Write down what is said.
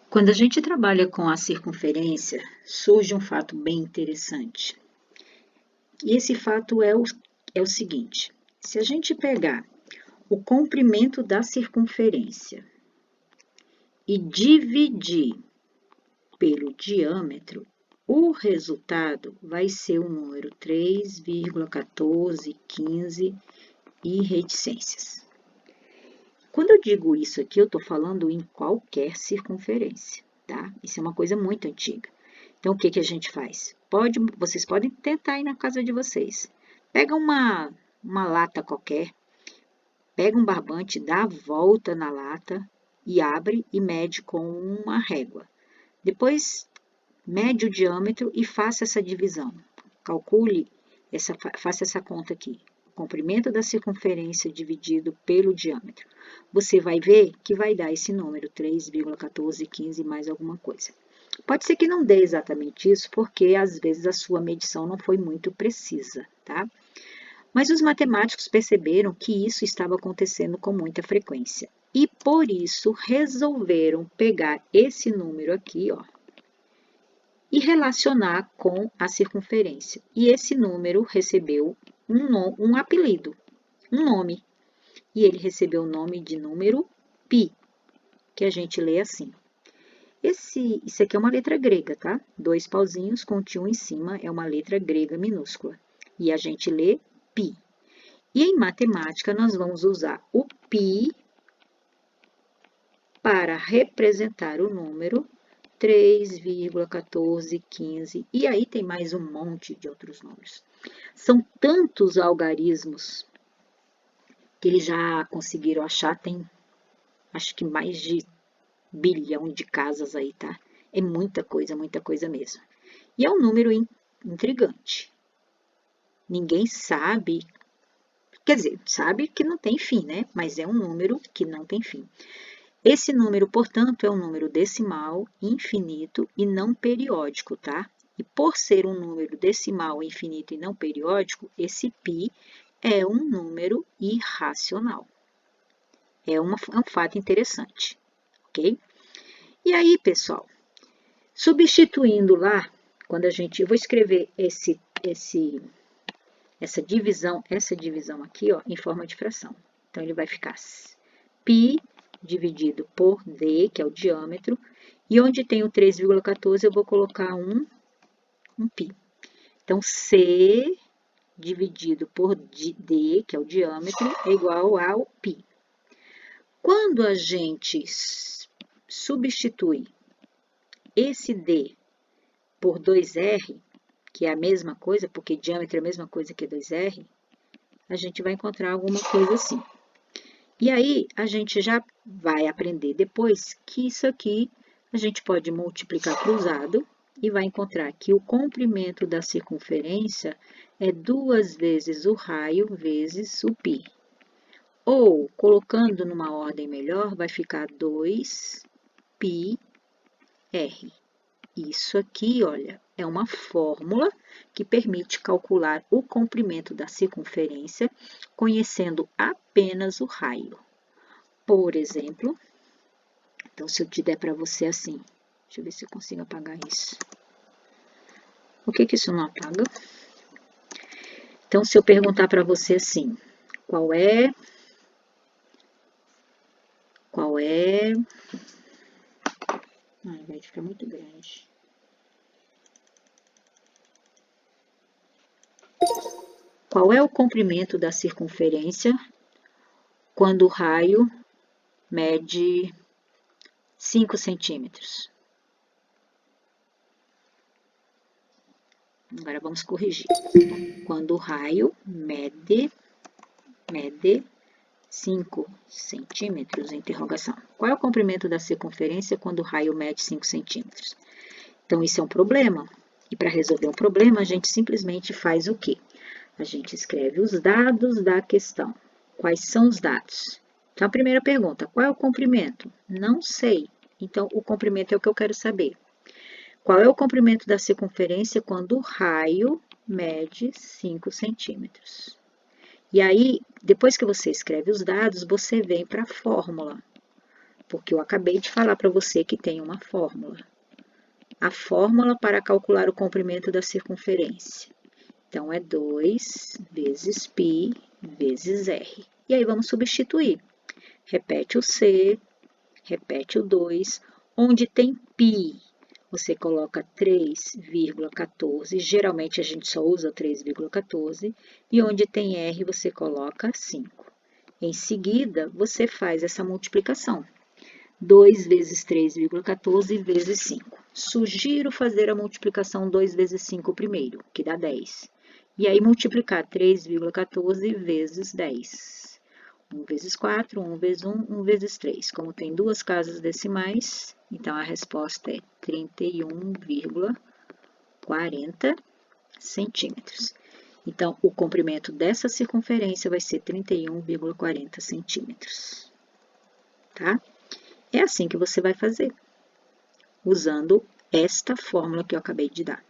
Quando a gente trabalha com a circunferência, surge um fato bem interessante. E esse fato é o seguinte: se a gente pegar o comprimento da circunferência e dividir pelo diâmetro, o resultado vai ser o número 3,1415 e reticências. Quando eu digo isso aqui, eu estou falando em qualquer circunferência, tá? Isso é uma coisa muito antiga. Então, o que que a gente faz? Vocês podem tentar aí na casa de vocês. Pega uma lata qualquer, pega um barbante, dá a volta na lata e abre e mede com uma régua. Depois, mede o diâmetro e faça essa divisão. Calcule, faça essa conta aqui. Comprimento da circunferência dividido pelo diâmetro. Você vai ver que vai dar esse número, 3,1415 mais alguma coisa. Pode ser que não dê exatamente isso, porque às vezes a sua medição não foi muito precisa, tá? Mas os matemáticos perceberam que isso estava acontecendo com muita frequência. E por isso resolveram pegar esse número aqui, ó, e relacionar com a circunferência. E esse número recebeu um apelido, um nome. E ele recebeu o nome de número π, que a gente lê assim. Isso aqui é uma letra grega, tá? 2 pauzinhos com tio em cima, é uma letra grega minúscula. E a gente lê π. E em matemática, nós vamos usar o π para representar o número 3,1415, e aí tem mais um monte de outros números. São tantos algarismos que eles já conseguiram achar, tem acho que mais de bilhão de casas aí, tá? É muita coisa mesmo. E é um número intrigante. Ninguém sabe, quer dizer, sabe que não tem fim, né? Mas é um número que não tem fim. Esse número, portanto, é um número decimal, infinito e não periódico, tá? E por ser um número decimal, infinito e não periódico, esse π é um número irracional. É um fato interessante, ok? E aí, pessoal, substituindo lá, quando eu vou escrever essa divisão aqui, ó, em forma de fração. Então, ele vai ficar π dividido por d, que é o diâmetro, e onde tem o 3,14, eu vou colocar um π. Então, c dividido por d, que é o diâmetro, é igual ao π. Quando a gente substitui esse d por 2r, que é a mesma coisa, porque diâmetro é a mesma coisa que 2r, a gente vai encontrar alguma coisa assim. E aí, a gente já vai aprender depois que isso aqui a gente pode multiplicar cruzado e vai encontrar que o comprimento da circunferência é 2 vezes o raio vezes o π. Ou, colocando numa ordem melhor, vai ficar 2πr. Isso aqui, olha, é uma fórmula que permite calcular o comprimento da circunferência conhecendo apenas o raio. Por exemplo, então se eu te der para você assim, deixa eu ver se eu consigo apagar isso. Por que isso não apaga? Então, se eu perguntar para você assim, qual é... Ai, vai ficar muito grande. Qual é o comprimento da circunferência quando o raio mede 5 centímetros? Agora vamos corrigir. Quando o raio mede 5 centímetros, interrogação. Qual é o comprimento da circunferência quando o raio mede 5 centímetros? Então, isso é um problema. E para resolver um problema, a gente simplesmente faz o quê? A gente escreve os dados da questão. Quais são os dados? Então, a primeira pergunta, qual é o comprimento? Não sei. Então, o comprimento é o que eu quero saber. Qual é o comprimento da circunferência quando o raio mede 5 centímetros? E aí, depois que você escreve os dados, você vem para a fórmula. Porque eu acabei de falar para você que tem uma fórmula. A fórmula para calcular o comprimento da circunferência. Então, é 2 vezes π vezes r. E aí, vamos substituir. Repete o C, repete o 2. Onde tem π, você coloca 3,14. Geralmente, a gente só usa 3,14. E onde tem r, você coloca 5. Em seguida, você faz essa multiplicação. 2 vezes 3,14 vezes 5. Sugiro fazer a multiplicação 2 vezes 5 primeiro, que dá 10. E aí, multiplicar 3,14 vezes 10. 1 vezes 4, 1 vezes 1, 1 vezes 3. Como tem duas casas decimais, então a resposta é 31,40 centímetros. Então, o comprimento dessa circunferência vai ser 31,40 centímetros. Tá? É assim que você vai fazer, usando esta fórmula que eu acabei de dar.